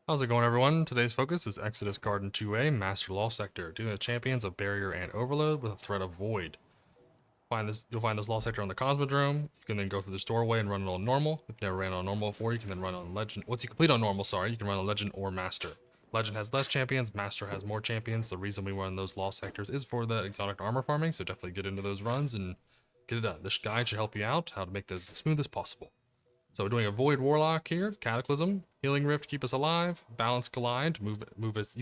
How's it going, everyone? Today's focus is Exodus Garden 2A, Master Law Sector, dealing with champions of Barrier and Overload with a threat of Void. You'll find this Law Sector on the Cosmodrome. You can then go through this doorway and run it on normal. If you've never ran on normal before, you can then run on Legend. Once you complete on normal, you can run on Legend or Master. Legend has less champions, Master has more champions. The reason we run those Law Sectors is for the exotic armor farming, so definitely get into those runs and get it done. This guide should help you out how to make this as smooth as possible. So we're doing a Void Warlock here, Cataclysm, Healing Rift, keep us alive, Balance Collide, move us,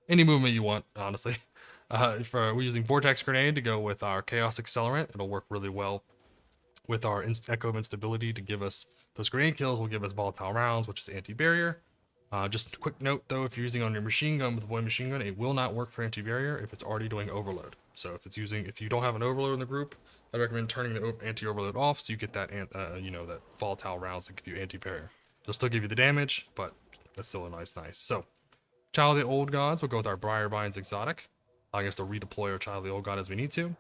any movement you want, honestly. We're using Vortex Grenade to go with our Chaos Accelerant. It'll work really well with our Echo of Instability to give us, those grenade kills will give us volatile rounds, which is anti-barrier. Just a quick note though, if you're using on your machine gun with Void Machine Gun, it will not work for anti-barrier if it's already doing overload. So if you don't have an overload in the group, I recommend turning the anti-overload off so you get that, that volatile rounds that give you anti-barrier. It'll still give you the damage, but that's still a nice. So, Child of the Old Gods, we'll go with our Briarbinds exotic. I guess to redeploy our Child of the Old God as we need to.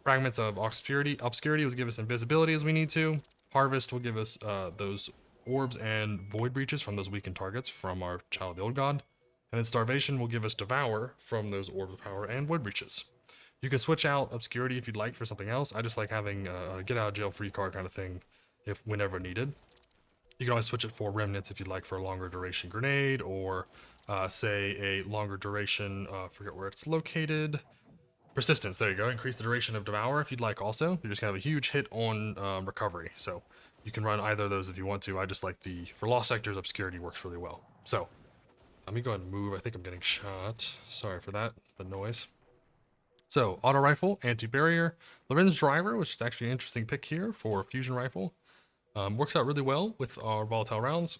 Fragments of Obscurity will give us invisibility as we need to. Harvest will give us those orbs and void breaches from those weakened targets from our Child of the Old God. And then Starvation will give us Devour from those orbs of power and void breaches. You can switch out Obscurity if you'd like for something else. I just like having a get out of jail free card kind of thing whenever needed. You can always switch it for Remnants if you'd like for a longer duration grenade or say a longer duration, forget where it's located. Persistence, there you go. Increase the duration of Devour if you'd like also. You're just gonna have a huge hit on recovery. So you can run either of those if you want to. I just like for Lost Sectors, Obscurity works really well. So let me go ahead and move. I think I'm getting shot. Sorry for that, the noise. So, Auto Rifle, Anti-Barrier, Lorentz Driver, which is actually an interesting pick here for Fusion Rifle. Works out really well with our volatile rounds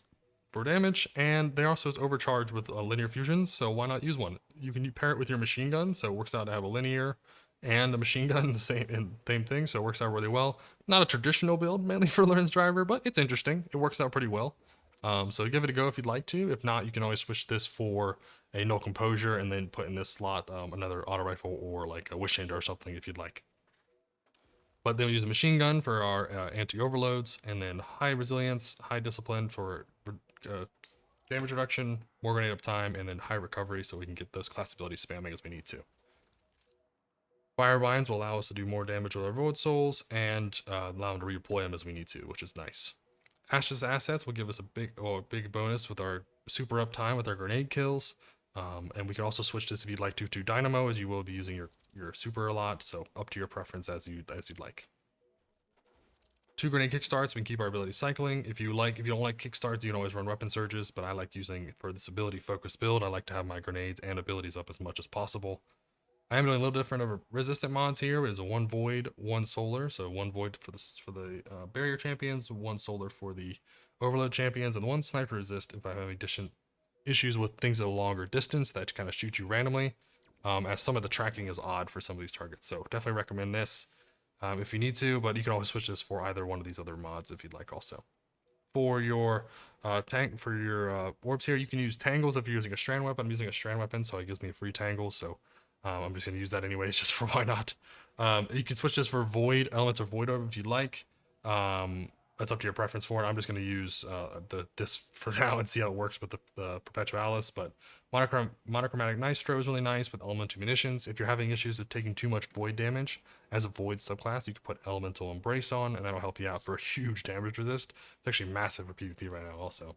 for damage, and they also is overcharged with linear fusions, so why not use one? You can pair it with your machine gun, so it works out to have a linear and a machine gun, the same thing, so it works out really well. Not a traditional build, mainly for Lorentz Driver, but it's interesting. It works out pretty well. So give it a go if you'd like to. If not, you can always switch this for a Null Composure and then put in this slot another auto rifle or like a Wish Ender or something if you'd like. But then we use the machine gun for our anti-overloads, and then high resilience, high discipline for damage reduction, more grenade uptime, and then high recovery so we can get those class abilities spamming as we need to. Briarbinds will allow us to do more damage with our Void Souls and allow them to redeploy them as we need to, which is nice. Ash's assets will give us a big bonus with our super uptime with our grenade kills. And we can also switch this if you'd like to Dynamo, as you will be using your super a lot, so up to your preference as you'd like. 2 grenade kickstarts, we can keep our ability cycling. If you don't like kickstarts, you can always run weapon surges, but I like using, for this ability focused build, I like to have my grenades and abilities up as much as possible. I am doing a little different of resistant mods here. It is a 1 void, 1 solar, so 1 void for the barrier champions, 1 solar for the overload champions, and 1 sniper resist if I have any issues with things at a longer distance that kind of shoot you randomly, as some of the tracking is odd for some of these targets. So definitely recommend this if you need to, but you can always switch this for either one of these other mods if you'd like also. For your orbs here, you can use tangles if you're using a strand weapon. I'm using a strand weapon, so it gives me a free tangle, so I'm just going to use that anyways, just for why not. You can switch this for void, elements of void orb if you'd like. That's up to your preference for it. I'm just going to use this for now and see how it works with the Perpetualis, but Monochromatic Nitro is really nice with Elemental Munitions. If you're having issues with taking too much void damage as a void subclass, you can put Elemental Embrace on, and that'll help you out for a huge damage resist. It's actually massive for PvP right now also.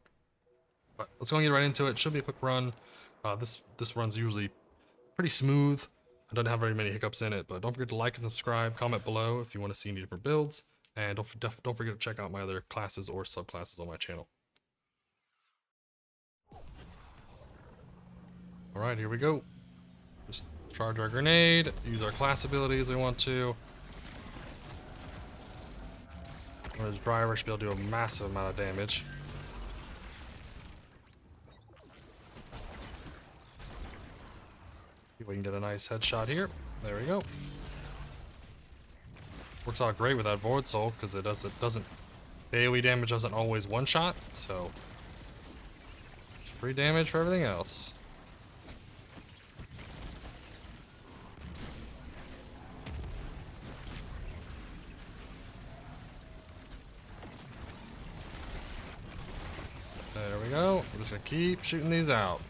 But let's go and get right into it. Should be a quick run. This run's usually pretty smooth. I don't have very many hiccups in it, but don't forget to like and subscribe, comment below if you want to see any different builds. And don't forget to check out my other classes or subclasses on my channel. Alright, here we go. Just charge our grenade, use our class ability as we want to. This driver should be able to do a massive amount of damage. See if we can get a nice headshot here. There we go. Works out great with that Void Soul because it doesn't AoE damage doesn't always one shot, so free damage for everything else. There we go. just gonna keep shooting these out.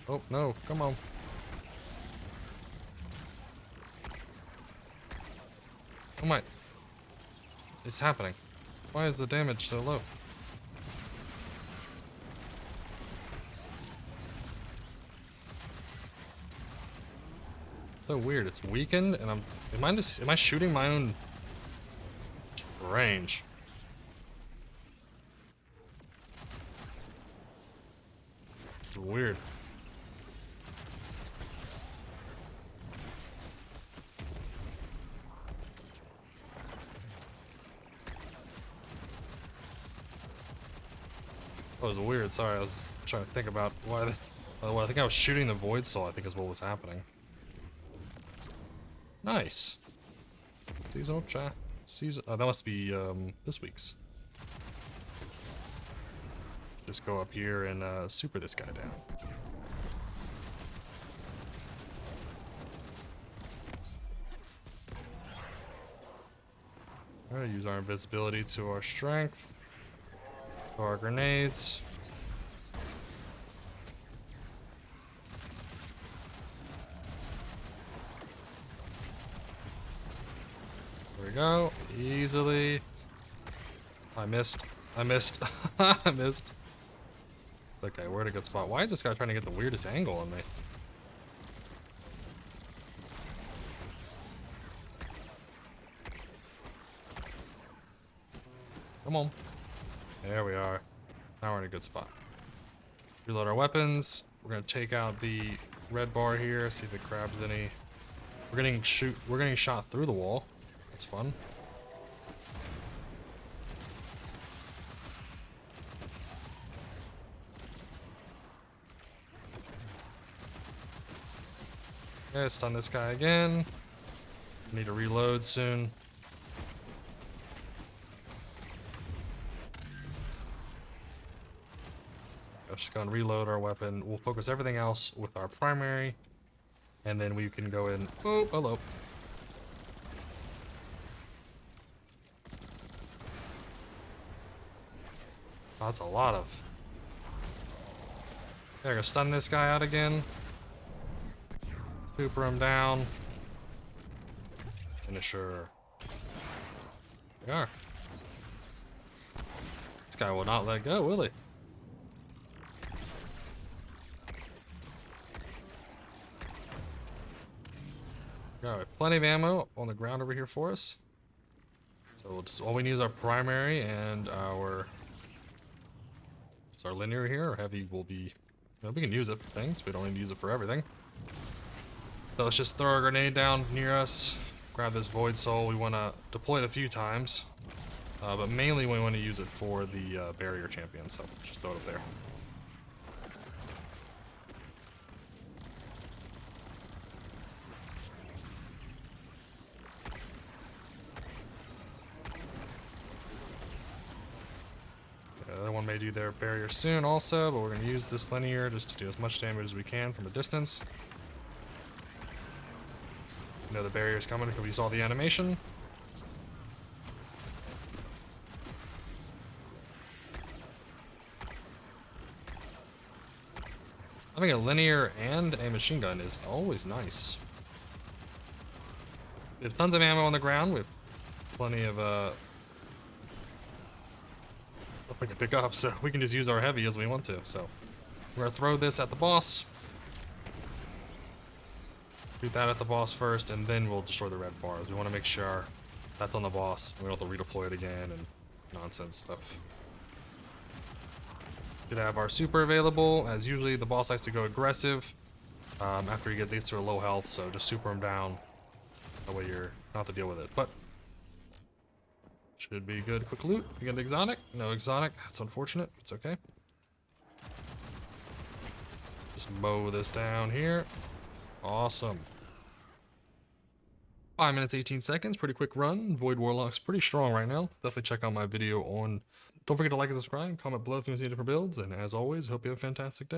Oh, no, come on. Oh my. It's happening. Why is the damage so low? So weird. It's weakened, and am I shooting my own range? It's weird. That was weird. Sorry, I was trying to think about why. I think I was shooting the void soul, I think is what was happening. Nice. Seasonal chat. Season. Oh, that must be this week's. Just go up here and super this guy down. Alright, use our invisibility to our strength. To our grenades. There we go. Easily. I missed. I missed. I missed. It's okay, we're at a good spot. Why is this guy trying to get the weirdest angle on me? Come on. There we are. Now we're in a good spot. Reload our weapons. We're gonna take out the red bar here, see if it grabs any. We're getting shot through the wall. That's fun. Okay, stun this guy again. Need to reload soon. Let's just go and reload our weapon. We'll focus everything else with our primary. And then we can go in. Oh, hello. Oh, that's a lot of. Okay, I'm gonna stun this guy out again. Super him down. Finisher. There we are. This guy will not let go, will he? Alright, plenty of ammo on the ground over here for us. So we'll just, all we need is our primary and our linear here. Our heavy will be, you know, we can use it for things. We don't need to use it for everything. So let's just throw a grenade down near us. Grab this void soul. We want to deploy it a few times, but mainly we want to use it for the barrier champion. So just throw it up there. The other one may do their barrier soon also, but we're going to use this linear just to do as much damage as we can from a distance. You know the barrier's coming because we saw the animation. Having a linear and a machine gun is always nice. We have tons of ammo on the ground. We have plenty of stuff we can pick up, so we can just use our heavy as we want to. So we're gonna throw this at the boss. Shoot that at the boss first, and then we'll destroy the red bars. We want to make sure that's on the boss, and we don't have to redeploy it again and nonsense stuff. Should have our super available. As usually, the boss likes to go aggressive after you get these to a low health, so just super him down. That way you're not have to deal with it. But should be good. Quick loot. You get the exotic? No exotic. That's unfortunate. It's okay. Just mow this down here. Awesome. 5 minutes, 18 seconds. Pretty quick run. Void Warlock's pretty strong right now. Definitely check out my video on. Don't forget to like and subscribe. Comment below if you want to see different builds. And as always, hope you have a fantastic day.